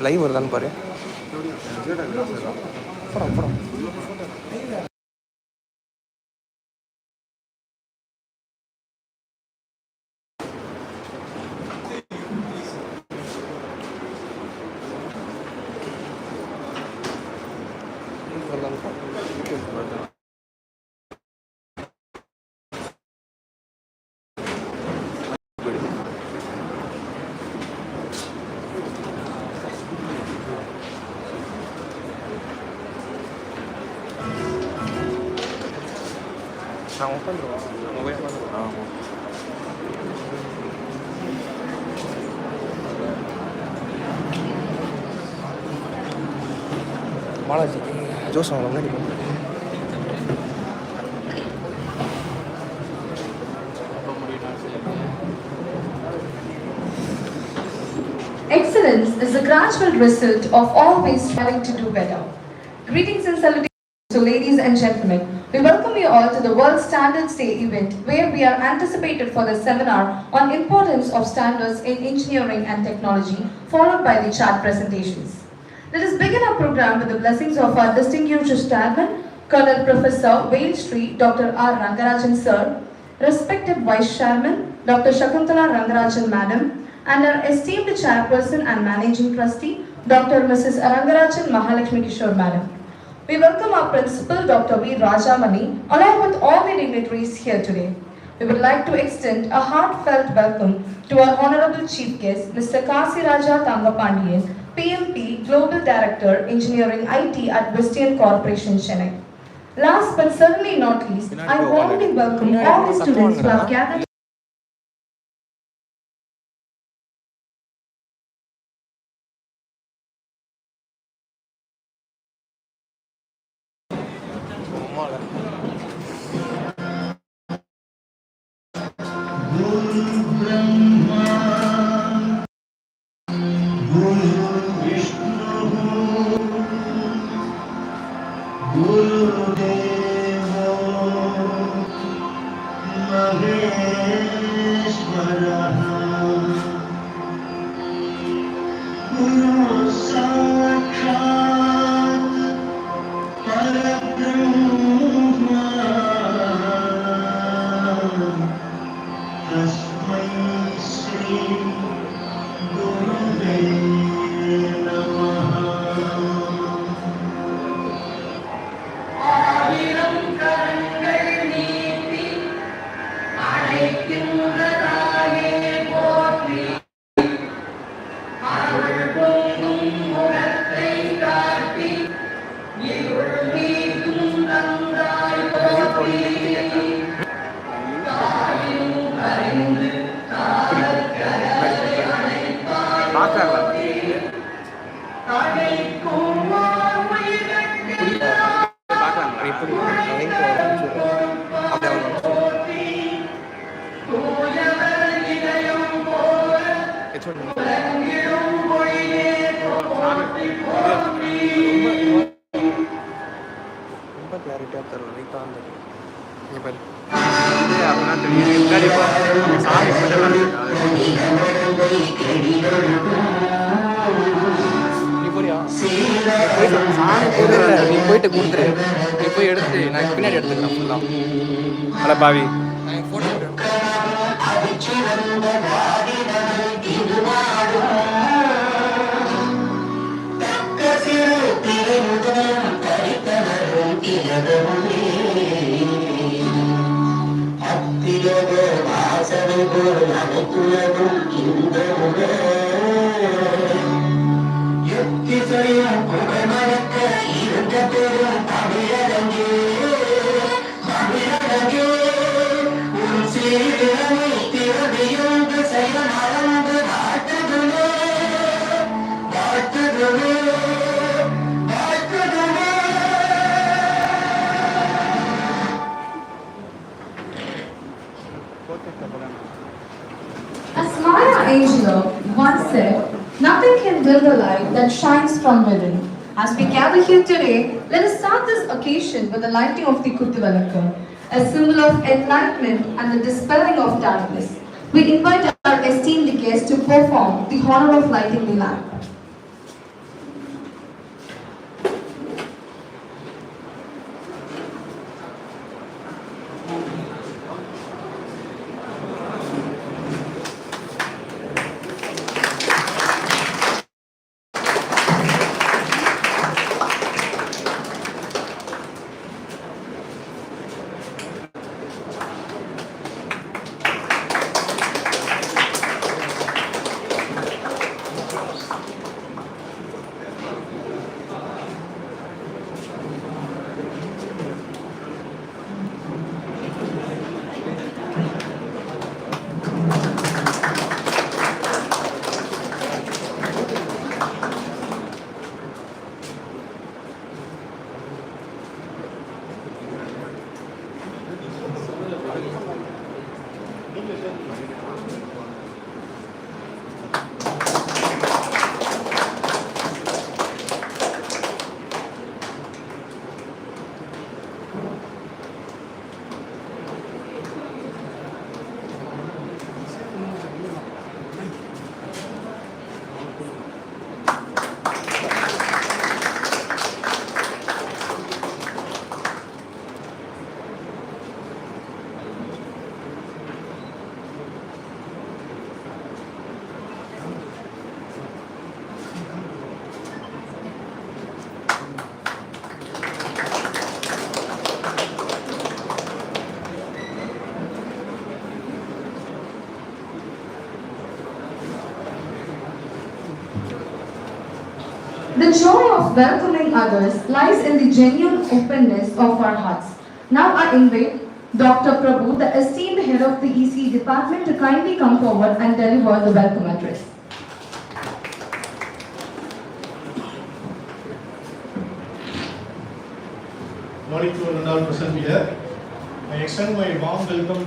Live வருதான்னு பாரு. அப்புறம் நான் உட்காந்துருவோம். நம்ம போய் உட்காந்துருவோம். பாலாஜி ஜோஸ் அவங்கள முன்னாடி Excellence is the gradual result of always striving to do better. Greetings and salutations to ladies and gentlemen. We welcome you all to the World Standards Day event, where we are anticipated for the seminar on importance of standards in engineering and technology, followed by the chart presentations. Let us begin our program with the blessings of our distinguished chairman, Colonel Professor Wayne Street, Dr. R. Rangarajan Sir, respected Vice Chairman, Dr. Shakuntala Rangarajan Madam, and our esteemed Chairperson and Managing Trustee, Dr. Mrs. Rangarajan Mahalakshmi Kishore Madam. We welcome our Principal, Dr. V. Rajamani, along with all the dignitaries here today. We would like to extend a heartfelt welcome to our Honorable Chief Guest, Mr. Kasi Raja Tangapandian, PMP, Global Director, Engineering IT at Vistian Corporation, Chennai. Last but certainly not least, I warmly welcome all the students who have gathered. நீ போயிட்டு கொடுத்துரு, நீ போய் எடுத்துட்டு நான் பின்னாடி எடுத்துக்கிறேன் ஃபுல்லாக. ஹலோ பாவி, photo build a light that shines from within. As we gather here today, let us start this occasion with the lighting of the Kuttivalakku, a symbol of enlightenment and the dispelling of darkness. We invite our esteemed guests to perform the honor of lighting the lamp. The joy of welcoming others lies in the genuine openness of our hearts. Now I invite Dr. Prabhu, the esteemed head of the ECE department, to kindly come forward and deliver the welcome address. Morning to one and all present here. I extend my warm welcome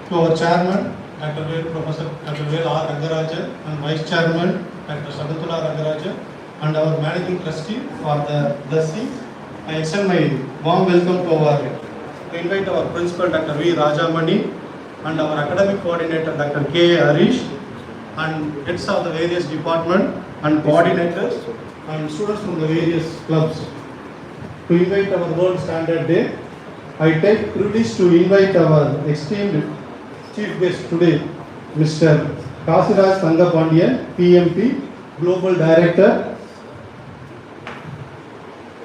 to our chairman, Dr. Professor Dr. R. Rangarajan, and Vice Chairman, Dr. Sakuntala Rangarajan, and our Managing Trustee for the blessing. I extend my warm welcome to invite our Principal, Dr. V. Rajamani, and our Academic Coordinator, Dr. K. Harish, and heads of the various departments and coordinators, and students from the various clubs. To invite our World Standard Day, I take privilege to invite our esteemed chief guest today, Mr. Kasiraj Sangapandian, PMP, Global Director,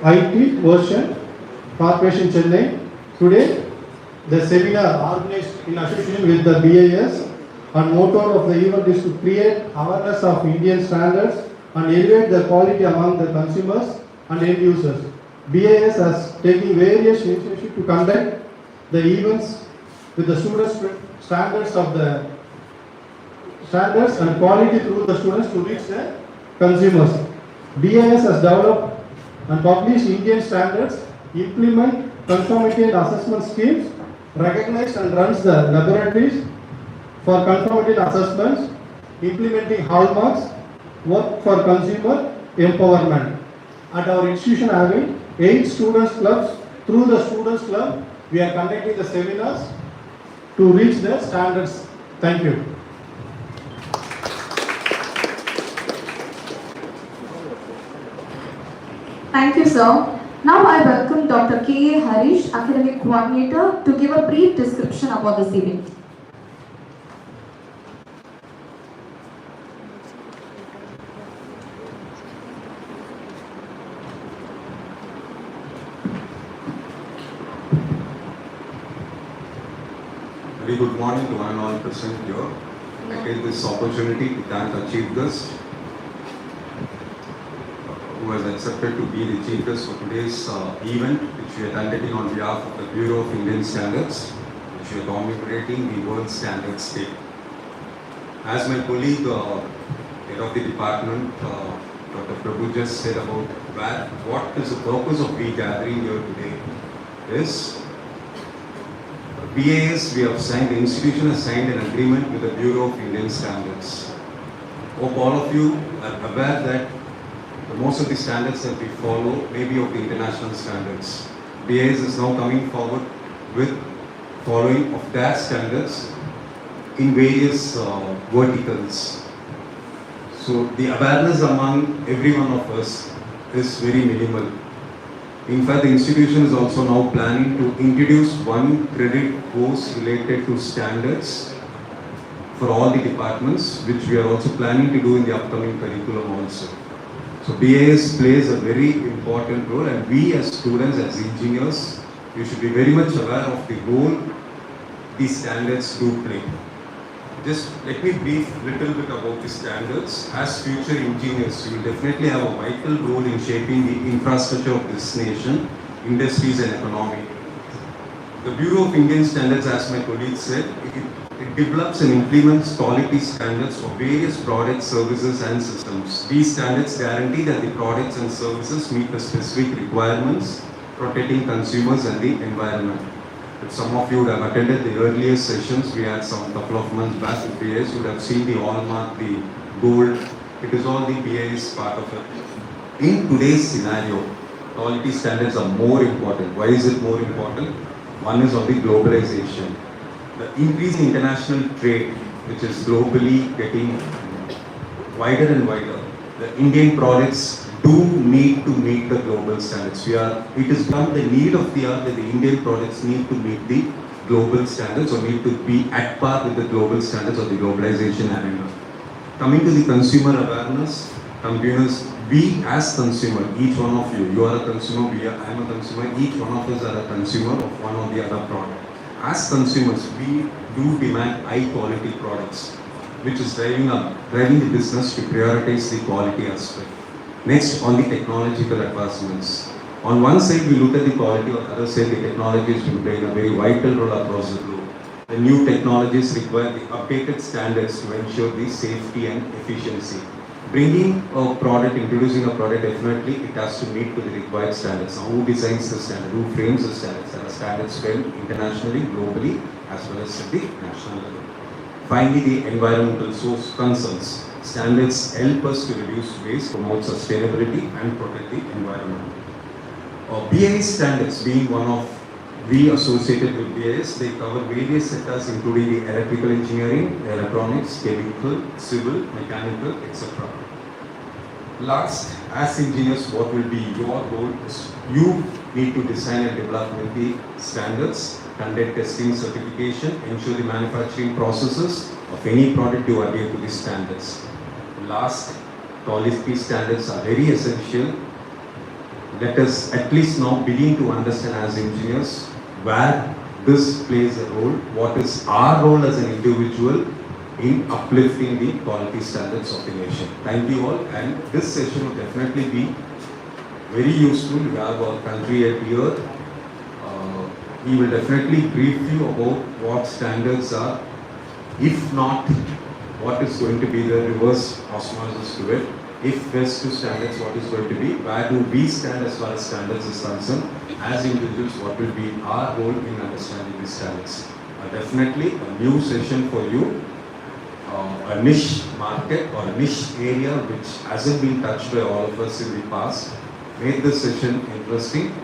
IT version, Corporation Chennai. Today, the seminar organized in association with the BIS, and motto of the event is to create awareness of Indian standards and elevate the quality among the consumers and end users. BIS has taken various initiatives to conduct the events with the students' standards and quality through the students to reach the consumers. BIS has developed and published Indian standards, implement conformity and assessment schemes, recognized and runs the laboratories for conformity and assessments, implementing hallmarks, work for consumer empowerment. At our institution having 8 students clubs, through the students club, we are conducting the seminars to reach the standards. Thank you. Thank you, sir. Now I welcome Dr. K. A. Harish, Academic Coordinator, to give a brief description about this event. Very good morning to one and all present here. I take this opportunity to thank our chief guest who has accepted to be the chief guest for today's event, which we are conducting on behalf of the Bureau of Indian Standards, which we are commemorating the World Standards Day. As my colleague, head of the department, Dr. Prabhu just said about what is the purpose of we gathering here today is BAS, we have signed, the institution has signed an agreement with the Bureau of Indian Standards. Hope all of you are aware that most of the standards that we follow may be of the international standards. BIS is now coming forward with following of their standards in various verticals. So the awareness among every one of us is very minimal. In fact, the institution is also now planning to introduce one credit course related to standards for all the departments, which we are also planning to do in the upcoming curriculum also. So BIS plays a very important role, and we as students, as engineers, you should be very much aware of the role these standards do play. Just let me brief a little bit about the standards. As future engineers, you will definitely have a vital role in shaping the infrastructure of this nation, industries and economy. The Bureau of Indian Standards, as my colleague said, it develops and implements quality standards for various products, services and systems. These standards guarantee that the products and services meet the specific requirements, protecting consumers and the environment. If some of you would have attended the earlier sessions, we had some couple of months back with BIS, you would have seen the hallmark, the gold, it is all the BIS part of it. In today's scenario, quality standards are more important. Why is it more important? One is on the globalization. The increasing international trade, which is globally getting wider and wider, the Indian products do need to meet the global standards. It is become the need of the hour that the Indian products need to meet the global standards or need to be at par with the global standards of the globalization arena. Coming to the consumer awareness, consumers, we as consumer, each one of you are a consumer, I am a consumer, each one of us are a consumer of one or the other product. As consumers, we do demand high quality products, which is driving the business to prioritize the quality aspect. Next, on the technological advancements. On one side, we look at the quality, on the other side, the technology has been playing a very vital role across the globe. The new technologies require the updated standards to ensure the safety and efficiency. Bringing a product, introducing a product, definitely it has to meet to the required standards. Now, who designs the standard? Who frames the standards? There are standards framed internationally, globally, as well as at the national level. Finally, the environmental source concerns. Standards help us to reduce waste, promote sustainability and protect the environment. BIS standards being one of we associated with BIS, they cover various sectors including the electrical engineering, electronics, chemical, civil, mechanical, etc. Last, as engineers, what will be your role is you need to design and develop the standards, conduct testing, certification, ensure the manufacturing processes of any product to adhere to the standards. Last, quality standards are very essential. Let us at least now begin to understand as engineers where this plays a role, what is our role as an individual in uplifting the quality standards of the nation. Thank you all, and this session will definitely be very useful. We have our country at here. He will definitely brief you about what standards are. If not, what is going to be the reverse osmosis to it? If best to standards, what is going to be? Where do we stand as far as standards is concerned? As individuals, what will be our role in understanding these standards? Definitely a new session for you, a niche market or a niche area which hasn't been touched by all of us in the past. Make this session interesting.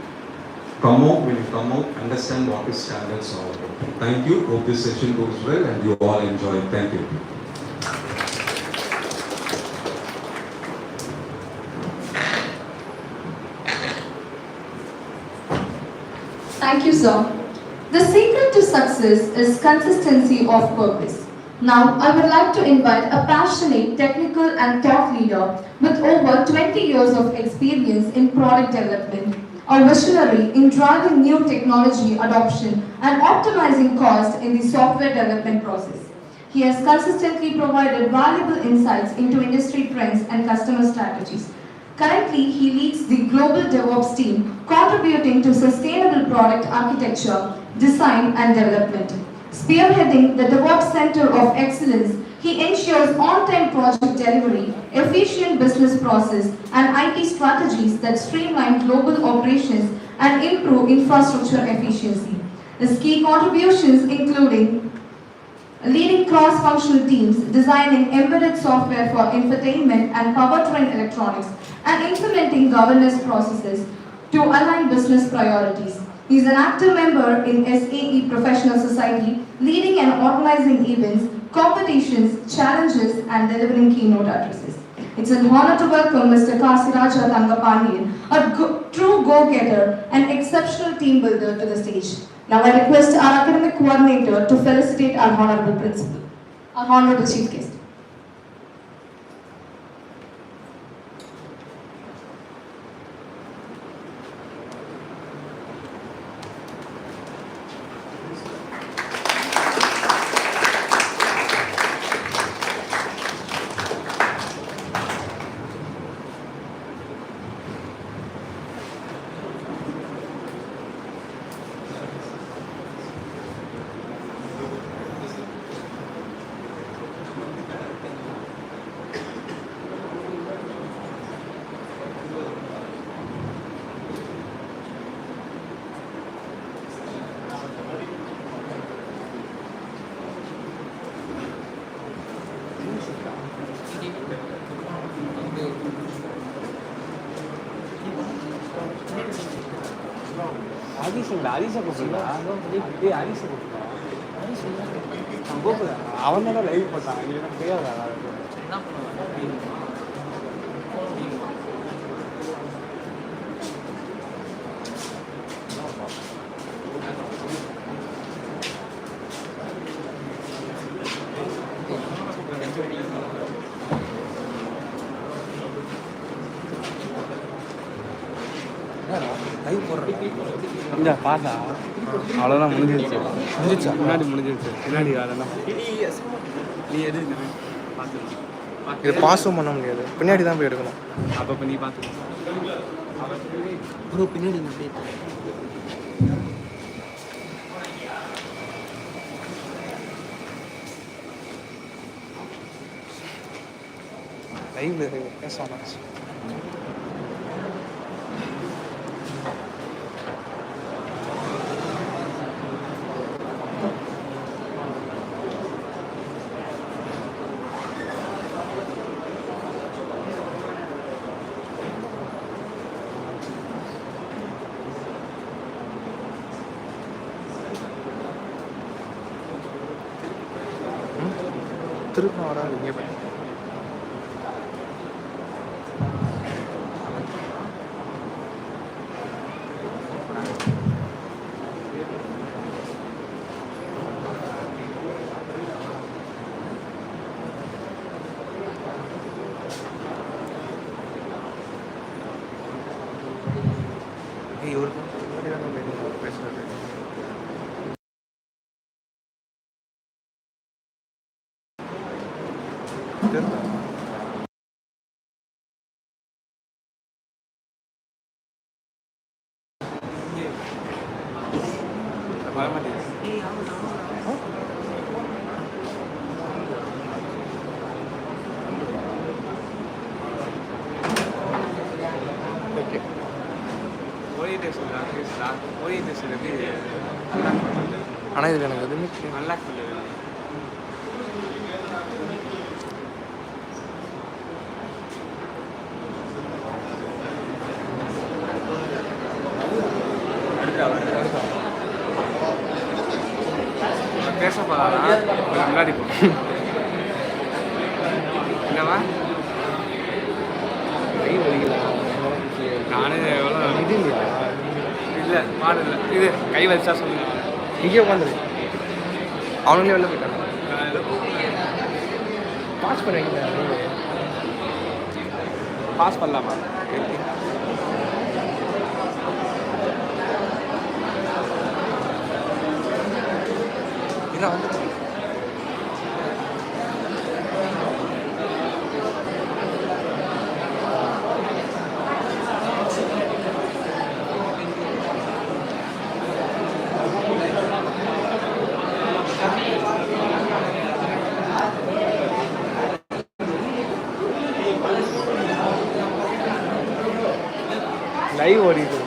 Come out, when you come out, understand what is standards all about. Thank you. Hope this session goes well and you all enjoy it. Thank you. Thank you, sir. The secret to success is consistency of purpose. Now, I would like to invite a passionate technical and thought leader with over 20 years of experience in product development, a visionary in driving new technology adoption and optimizing cost in the software development process. He has consistently provided valuable insights into industry trends and customer strategies. Currently, he leads the global DevOps team, contributing to sustainable product architecture, design and development. Spearheading the DevOps Center of Excellence, he ensures on-time project delivery, efficient business process, and IT strategies that streamline global operations and improve infrastructure efficiency. His key contributions including leading cross-functional teams, designing embedded software for infotainment and powertrain electronics, and implementing governance processes to align business priorities. He is an active member in SAE Professional Society, leading and organizing events, competitions, challenges, and delivering keynote addresses. It's an honor to welcome Mr. Kasiraja Tangapanian, a true go-getter and exceptional team builder to the stage. Now I request our academic coordinator to felicitate our honorable principal, our honorable chief guest. அவன் தான் live போட்டான் எனக்கு தெரியாதா live போடுறேன் இந்த பாட்டா அவ்வளோதான் முடிஞ்சிருச்சா முன்னாடி முடிஞ்சிருச்சு பின்னாடி அதெல்லாம் நீ எது பார்த்து இது பாஸும் பண்ண முடியாது பின்னாடி தான் போய் எடுக்கணும் அப்போ நீ பார்த்து ப்ரோ பின்னாடி லைவ்ல பேசணும் திரும்ப வராது இங்கே போய் ஒரு பேசுறது ஆனால் இதில் எனக்கு எதுவுமே அன்லாக் பண்ணல பேச போகலாம் முன்னாடி போ என்னவா நானே எவ்வளோ இது இல்லையா இல்லை மாடு இல்லை இது கை வச்சா சொல்லுங்க இங்கே உட்காந்துரு அவனுங்களே வெளில போயிட்டாங்க பாஸ் பண்ணுவீங்களா பாஸ் பண்ணலாமா வந்து லைவ் ஓடிது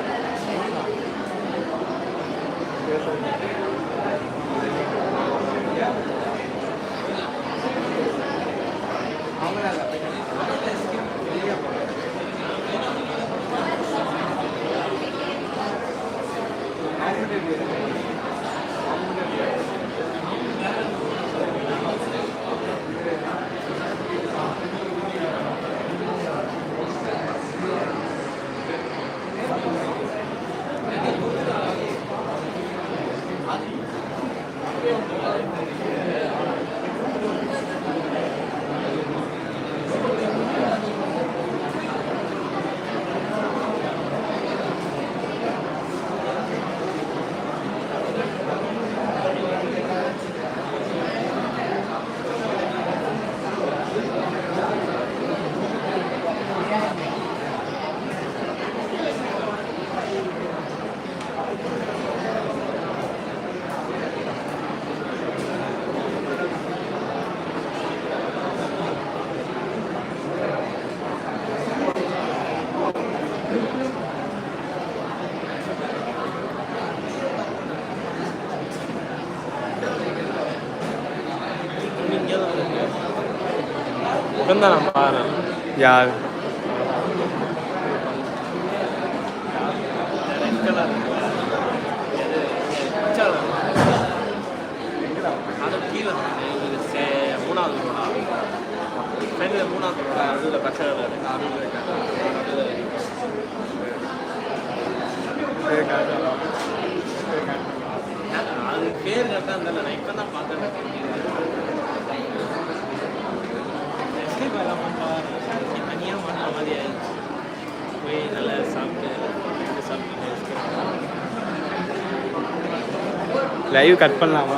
உட்காந்து நான் பாரு யார் அது கீழே மூணாவது ரோடா ஃப்ரெண்டில் மூணாவது ரோடா அதில் பச்சை அது பேர் கரெக்டாக இருந்தால நான் இப்போ தான் பார்த்தேன் தனியாக மாட்ட மாதிரி ஆயிடுச்சு போய் நல்லா சாப்பிட்டு லைவ் கட் பண்ணலாமா